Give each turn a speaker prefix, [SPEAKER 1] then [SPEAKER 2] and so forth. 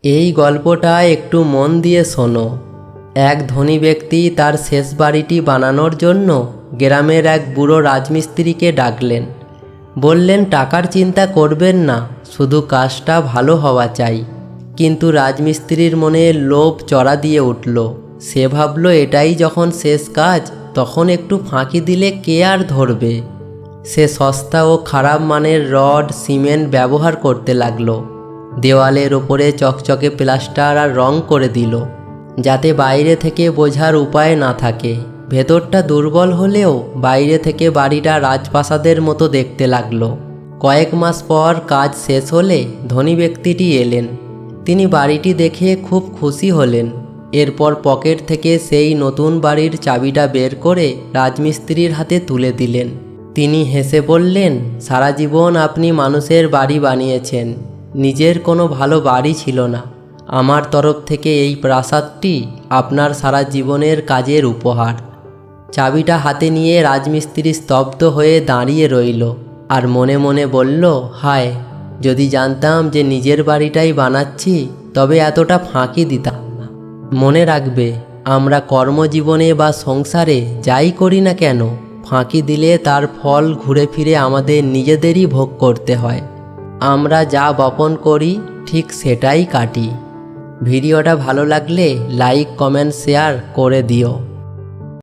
[SPEAKER 1] এই গল্পটা একটু মন দিয়ে শোনো। এক ধনী ব্যক্তি তার শেষ বাড়িটি বানানোর জন্য গ্রামের এক বুড়ো রাজমিস্ত্রিকে ডাকলেন। বললেন, টাকার চিন্তা করবেন না, শুধু কাজটা ভালো হওয়া চাই। কিন্তু রাজমিস্ত্রির মনে লোভ চড়া দিয়ে উঠল। সে ভাবল, এটাই যখন শেষ কাজ, তখন একটু ফাঁকি দিলে কে আর ধরবে। সে সস্তা ও খারাপ মানের রড সিমেন্ট ব্যবহার করতে লাগলো। দেওয়ালের ওপরে চকচকে প্লাস্টার আর রং করে দিল, যাতে বাইরে থেকে বোঝার উপায় না থাকে। ভেতরটা দুর্বল হলেও বাইরে থেকে বাড়িটা রাজপ্রাসাদের মতো দেখতে লাগলো। কয়েক মাস পর কাজ শেষ হলে ধনী ব্যক্তিটি এলেন। তিনি বাড়িটি দেখে খুব খুশি হলেন। এরপর পকেট থেকে সেই নতুন বাড়ির চাবিটা বের করে রাজমিস্ত্রির হাতে তুলে দিলেন। তিনি হেসে বললেন, সারা জীবন আপনি মানুষের বাড়ি বানিয়েছেন, নিজের কোনো ভালো বাড়ি ছিল না। আমার তরফ থেকে এই প্রাসাদটি আপনার সারা জীবনের কাজের উপহার। চাবিটা হাতে নিয়ে রাজমিস্ত্রি স্তব্ধ হয়ে দাঁড়িয়ে রইল আর মনে মনে বলল, হায়, যদি জানতাম যে নিজের বাড়িটাই বানাচ্ছি, তবে এতটা ফাঁকি দিতাম না। মনে রাখবে, আমরা কর্মজীবনে বা সংসারে যাই করি না কেন, ফাঁকি দিলে তার ফল ঘুরে ফিরে আমাদের নিজেদেরই ভোগ করতে হয়। আমরা যা বপন করি ঠিক সেটাই কাটি। ভিডিওটা ভালো লাগলে লাইক, কমেন্ট, শেয়ার করে দিও।